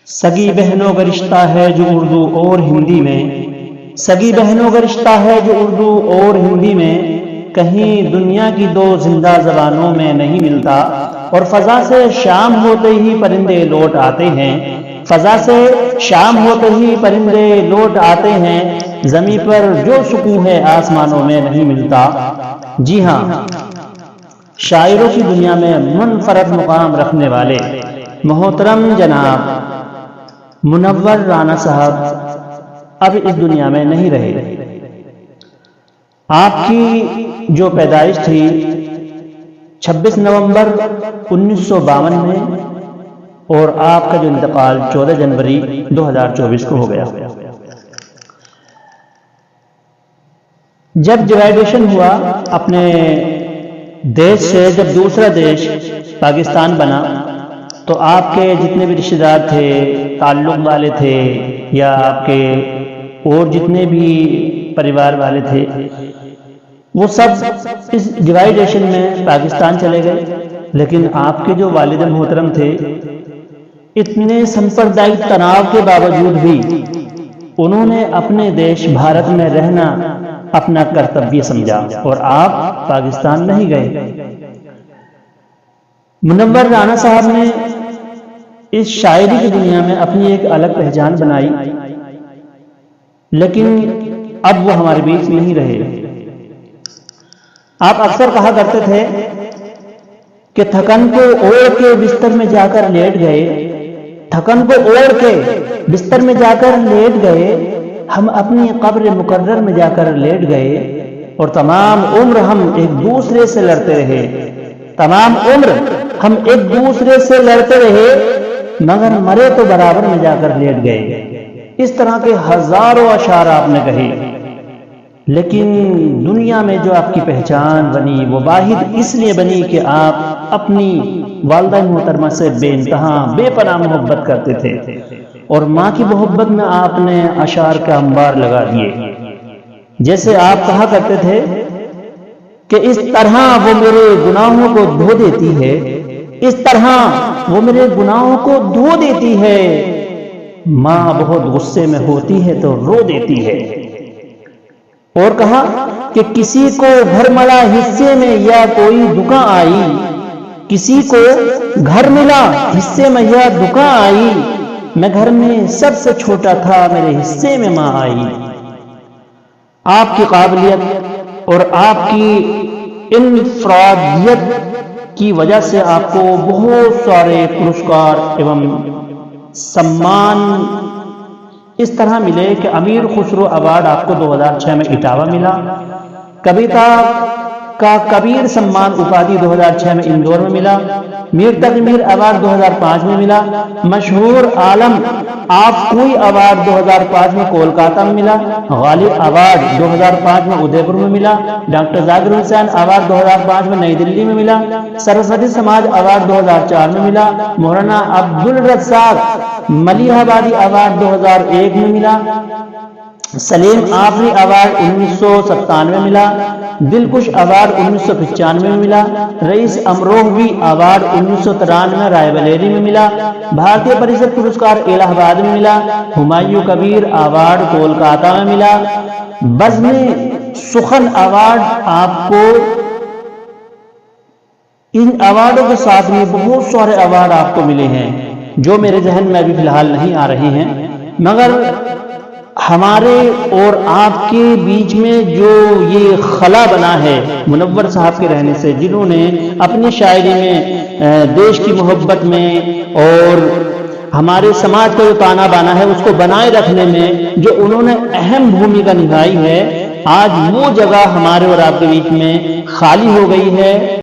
سگی بہنوں کا رشتہ ہے جو اردو اور ہندی میں، سگی بہنوں کا رشتہ ہے جو اردو اور ہندی میں، کہیں دنیا کی دو زندہ زبانوں میں نہیں ملتا، اور فضا سے شام ہوتے ہی پرندے لوٹ آتے ہیں، فضا سے شام ہوتے ہی پرندے لوٹ آتے ہیں، زمیں پر جو سکون ہے آسمانوں میں نہیں ملتا۔ جی ہاں، شاعروں کی دنیا میں منفرد مقام رکھنے والے محترم جناب منور رانا صاحب اب اس دنیا میں نہیں رہے۔ آپ کی جو پیدائش تھی 26 نومبر 1952 میں، اور آپ کا جو انتقال 14 جنوری 2024 کو ہو گیا۔ جب ڈیوائیڈیشن ہوا اپنے دیش سے، جب دوسرا دیش پاکستان بنا، تو آپ کے جتنے بھی رشتہ دار تھے، تعلق والے تھے، یا آپ کے اور جتنے بھی پریوار والے تھے، وہ سب اس ڈیوائیڈیشن میں پاکستان چلے گئے۔ لیکن آپ کے جو والد محترم تھے، اتنے سمپردائک تناؤ کے باوجود بھی انہوں نے اپنے دیش بھارت میں رہنا اپنا کرتویہ سمجھا، اور آپ پاکستان نہیں گئے۔ منور رانا صاحب نے اس شاعری کی دنیا میں اپنی ایک الگ پہچان بنائی، لیکن اب وہ ہمارے بیچ نہیں رہے۔ آپ اکثر کہا کرتے تھے کہ تھکن کو اوڑھ کے بستر میں جا کر لیٹ گئے، تھکن کو اوڑھ کے بستر میں جا کر لیٹ گئے، ہم اپنی قبر مقرر میں جا کر لیٹ گئے، اور تمام عمر ہم ایک دوسرے سے لڑتے رہے، تمام عمر ہم ایک دوسرے سے لڑتے رہے، مگر مرے تو برابر میں جا کر لیٹ گئے۔ اس طرح کے ہزاروں اشعار آپ نے کہے، لیکن دنیا میں جو آپ کی پہچان بنی وہ واحد اس لیے بنی کہ آپ اپنی والدہ محترمہ سے بے انتہا بے پناہ محبت کرتے تھے، اور ماں کی محبت میں آپ نے اشعار کا انبار لگا دیے۔ جیسے آپ کہا کرتے تھے کہ اس طرح وہ میرے گناہوں کو دھو دیتی ہے، اس طرح وہ میرے گناہوں کو دھو دیتی ہے، ماں بہت غصے میں ہوتی ہے تو رو دیتی ہے۔ اور کہا کہ کسی کو گھر ملا حصے میں یا کوئی دکان آئی، کسی کو گھر ملا حصے میں یا دکان آئی، میں گھر میں سب سے چھوٹا تھا، میرے حصے میں ماں آئی۔ آپ کی قابلیت اور آپ کی انفرادیت کی وجہ سے آپ کو بہت سارے پرسکار ایوم سمان اس طرح ملے کہ امیر خسرو ایوارڈ آپ کو 2006 میں اٹاوا ملا، کبیتا کا کبیر سمان اپادھی 2006 میں اندور میں ملا، میر تقی ایوارڈ 2005 میں ملا، مشہور عالم آپ کوئی ایوارڈ 2005 میں کولکاتہ میں ملا، غالب ایوارڈ 2005 میں ادے پور میں ملا، ڈاکٹر ذاکر حسین ایوارڈ 2005 میں نئی دلی میں ملا، سرسوتی سماج ایوارڈ 2004 میں ملا، مولانا عبدالرزاق ملیح آبادی ایوارڈ 2001 میں ملا، سلیم آفری ایوارڈ 1997 میں ملا، دلکش ایوارڈ 1995 میں ملا، رئیس امروہوی ایوارڈ 1993 رائے بریلی میں ملا، بھارتیہ پریشد پرسکار الہ آباد میں ملا، ہمایوں کبیر ایوارڈ کولکاتہ میں ملا، بزم سخن ایوارڈ آپ کو، ان ایوارڈوں کے ساتھ میں بہت سارے ایوارڈ آپ کو ملے ہیں جو میرے ذہن میں ابھی فی الحال نہیں آ رہے ہیں، مگر ہمارے اور آپ کے بیچ میں جو یہ خلا بنا ہے منور صاحب کے رہنے سے، جنہوں نے اپنی شاعری میں دیش کی محبت میں اور ہمارے سماج کا جو تانا بانا ہے اس کو بنائے رکھنے میں جو انہوں نے اہم بھومکا نبھائی ہے، آج وہ جگہ ہمارے اور آپ کے بیچ میں خالی ہو گئی ہے۔